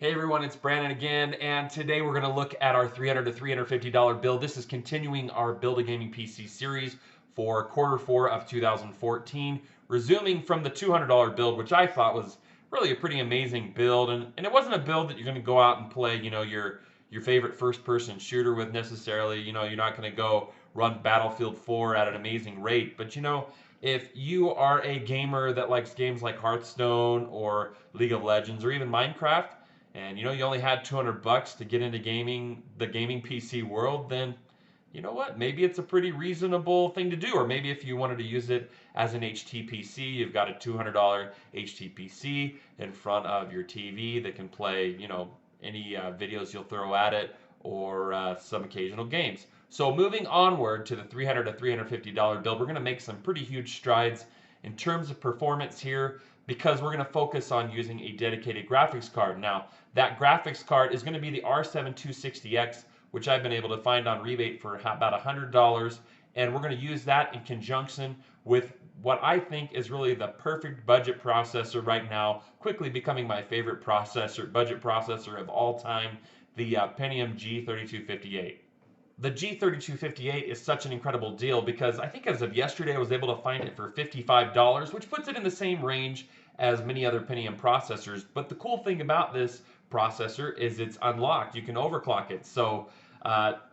Hey everyone, it's Brandon again, and today we're going to look at our $300 to $350 build. This is continuing our Build a Gaming PC series for Q4 of 2014, resuming from the $200 build, which I thought was really a pretty amazing build. And it wasn't a build that you're going to go out and play, your favorite first-person shooter with necessarily. You're not going to go run Battlefield 4 at an amazing rate, but if you are a gamer that likes games like Hearthstone or League of Legends or even Minecraft, and you only had 200 bucks to get into gaming, the gaming PC world, then you know what? Maybe it's a pretty reasonable thing to do. Or maybe if you wanted to use it as an HTPC, you've got a $200 HTPC in front of your TV that can play, any videos you'll throw at it or some occasional games. So moving onward to the $300 to $350 build, we're going to make some pretty huge strides in terms of performance here because we're going to focus on using a dedicated graphics card. Now, that graphics card is going to be the R7 260X, which I've been able to find on rebate for about $100, and we're going to use that in conjunction with what I think is really the perfect budget processor right now, quickly becoming my favorite budget processor of all time, the Pentium G3258. The G3258 is such an incredible deal because I think as of yesterday I was able to find it for $55, which puts it in the same range as many other Pentium processors. But the cool thing about this processor is it's unlocked. You can overclock it. So,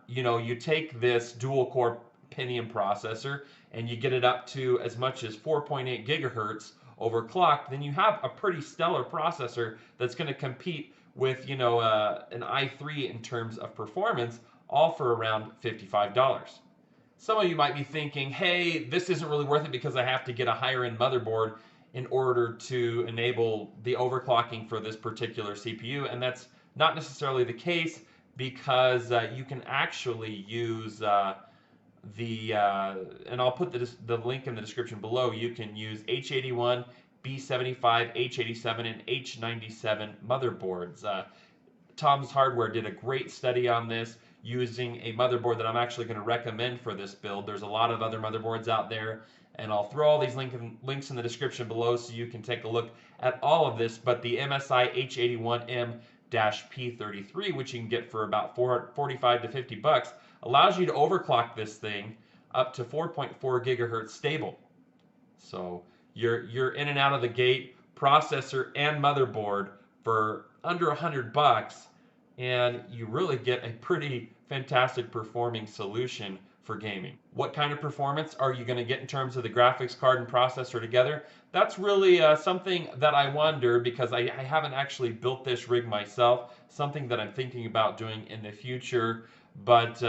you take this dual core Pentium processor and you get it up to as much as 4.8 gigahertz overclocked, then you have a pretty stellar processor that's going to compete with, an i3 in terms of performance, all for around $55. Some of you might be thinking, hey, this isn't really worth it because I have to get a higher end motherboard in order to enable the overclocking for this particular CPU, and that's not necessarily the case because you can actually use and I'll put the link in the description below, you can use H81, B75, H87, and H97 motherboards. Tom's Hardware did a great study on this using a motherboard that I'm actually going to recommend for this build. There's a lot of other motherboards out there, and I'll throw all these links in the description below so you can take a look at all of this. But the MSI H81M-P33, which you can get for about 45 to 50 bucks, allows you to overclock this thing up to 4.4 gigahertz stable. So you're in and out of the gate, processor and motherboard for under 100 bucks, and you really get a pretty fantastic performing solution for gaming. What kind of performance are you going to get in terms of the graphics card and processor together? That's really something that I wonder because I haven't actually built this rig myself, something that I'm thinking about doing in the future. But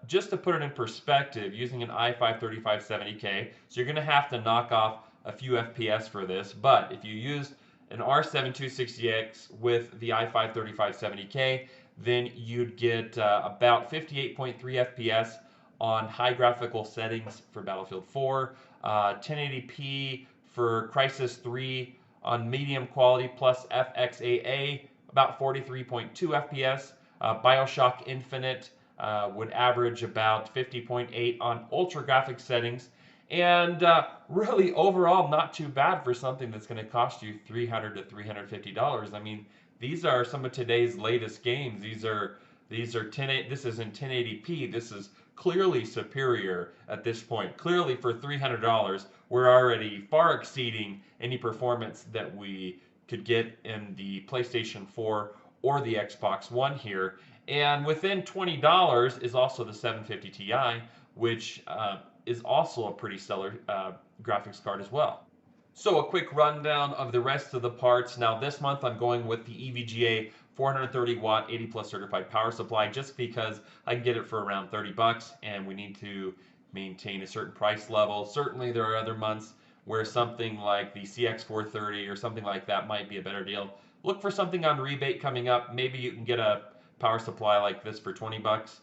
just to put it in perspective, using an i5-3570K, so you're going to have to knock off a few FPS for this, but if you use an R7 260X with the i5-3570K, then you'd get about 58.3 FPS on high graphical settings for Battlefield 4, 1080p for Crysis 3 on medium quality plus FXAA, about 43.2 FPS. Bioshock Infinite would average about 50.8 on ultra graphic settings, and really overall not too bad for something that's going to cost you $300 to $350. I mean, these are some of today's latest games. These are this is in 1080p. This is clearly superior at this point. Clearly for $300, we're already far exceeding any performance that we could get in the PlayStation 4 or the Xbox One here. And within $20 is also the 750 Ti, which is also a pretty stellar graphics card as well. So a quick rundown of the rest of the parts. Now this month I'm going with the EVGA 430 watt 80 plus certified power supply just because I can get it for around 30 bucks and we need to maintain a certain price level. Certainly there are other months where something like the CX430 or something like that might be a better deal. Look for something on rebate coming up. Maybe you can get a power supply like this for 20 bucks.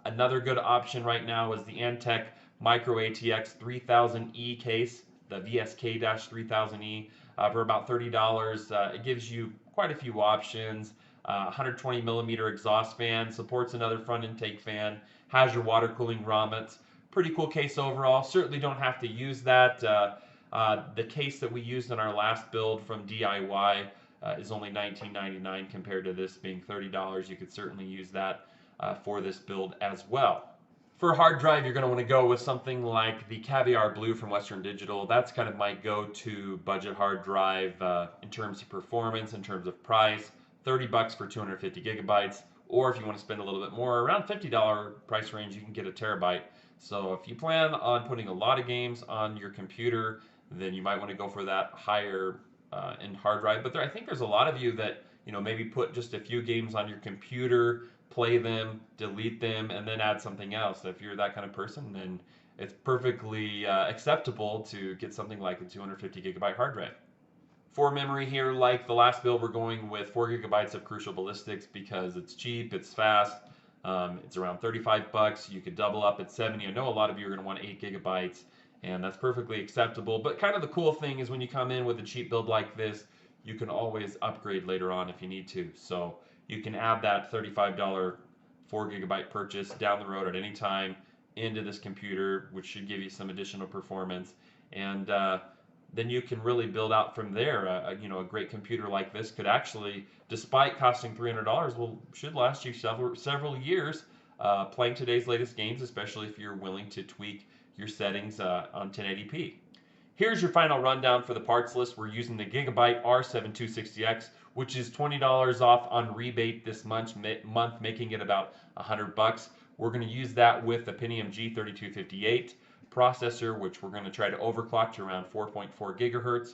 Another good option right now is the Anandtech Micro ATX 3000E case, the VSK-3000E, for about $30. It gives you quite a few options. 120 millimeter exhaust fan, supports another front intake fan, has your water cooling grommets. Pretty cool case overall. Certainly don't have to use that. The case that we used in our last build from DIY is only $19.99 compared to this being $30. You could certainly use that for this build as well. For a hard drive, you're going to want to go with something like the Caviar Blue from Western Digital. That's kind of my go-to budget hard drive in terms of performance, in terms of price. $30 for 250 gigabytes, or if you want to spend a little bit more, around $50 price range, you can get a terabyte. So if you plan on putting a lot of games on your computer, then you might want to go for that higher end hard drive. But I think there's a lot of you that maybe put just a few games on your computer, play them, delete them, and then add something else. If you're that kind of person, then it's perfectly acceptable to get something like a 250 gigabyte hard drive. For memory here, like the last build, we're going with 4 gigabytes of Crucial Ballistics because it's cheap, it's fast, it's around $35. You could double up at 70. I know a lot of you are going to want 8 gigabytes, and that's perfectly acceptable. But kind of the cool thing is when you come in with a cheap build like this, you can always upgrade later on if you need to. So you can add that $35 4 gigabyte purchase down the road at any time into this computer, which should give you some additional performance. And then you can really build out from there. A great computer like this could actually, despite costing $300, should last you several years playing today's latest games, especially if you're willing to tweak your settings on 1080p. Here's your final rundown for the parts list. We're using the Gigabyte R7260X, which is $20 off on rebate this month, making it about $100. We're going to use that with the Pentium G3258 processor, which we're going to try to overclock to around 4.4 gigahertz.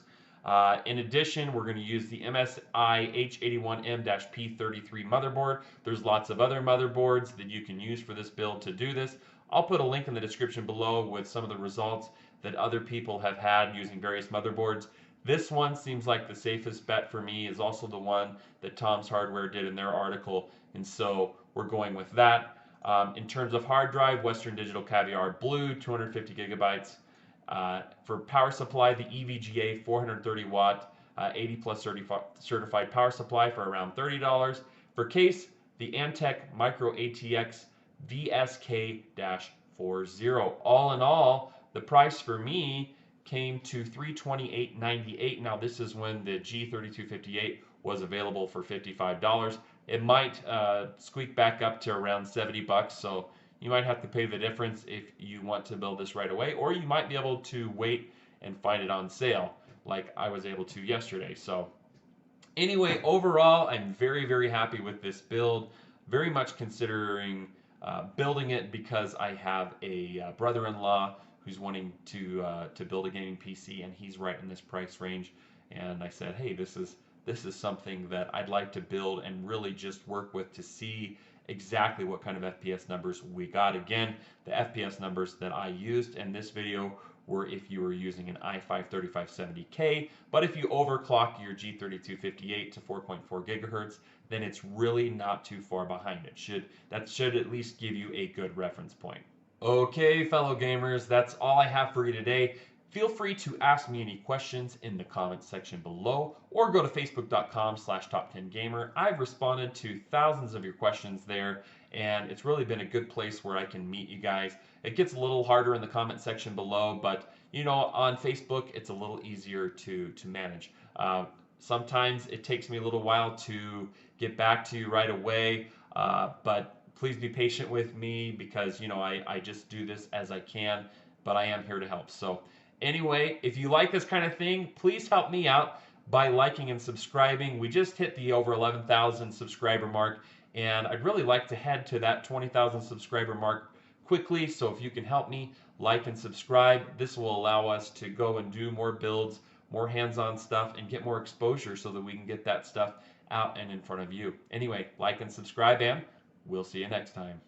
In addition, we're going to use the MSI H81M-P33 motherboard. There's lots of other motherboards that you can use for this build to do this. I'll put a link in the description below with some of the results that other people have had using various motherboards. This one seems like the safest bet for me, is also the one that Tom's Hardware did in their article, and so we're going with that. In terms of hard drive, Western Digital Caviar Blue, 250 gigabytes. For power supply, the EVGA 430 watt, 80 plus certified power supply for around $30. For case, the Anandtech Micro ATX VSK-40. All in all, the price for me came to $328.98. Now this is when the G3258 was available for $55. It might squeak back up to around $70, so you might have to pay the difference if you want to build this right away, or you might be able to wait and find it on sale like I was able to yesterday. So anyway, overall, I'm very, very happy with this build. Very much considering building it because I have a brother-in-law who's wanting to build a gaming PC, and he's right in this price range. And I said, hey, this is something that I'd like to build and really just work with to see exactly what kind of FPS numbers we got. Again, the FPS numbers that I used in this video were if you were using an i5-3570K, but if you overclock your G3258 to 4.4 gigahertz, then it's really not too far behind it. That should at least give you a good reference point. Okay, fellow gamers, that's all I have for you today. Feel free to ask me any questions in the comments section below, or go to facebook.com/top10gamer. I've responded to thousands of your questions there, and it's really been a good place where I can meet you guys. It gets a little harder in the comment section below, but on Facebook it's a little easier to manage. Sometimes it takes me a little while to get back to you right away, but please be patient with me because I just do this as I can, but I am here to help. So anyway, if you like this kind of thing, please help me out by liking and subscribing. We just hit the over 11,000 subscriber mark, and I'd really like to head to that 20,000 subscriber mark quickly. So if you can help me like and subscribe, this will allow us to go and do more builds, more hands-on stuff, and get more exposure so that we can get that stuff out and in front of you. Anyway, like and subscribe, and we'll see you next time.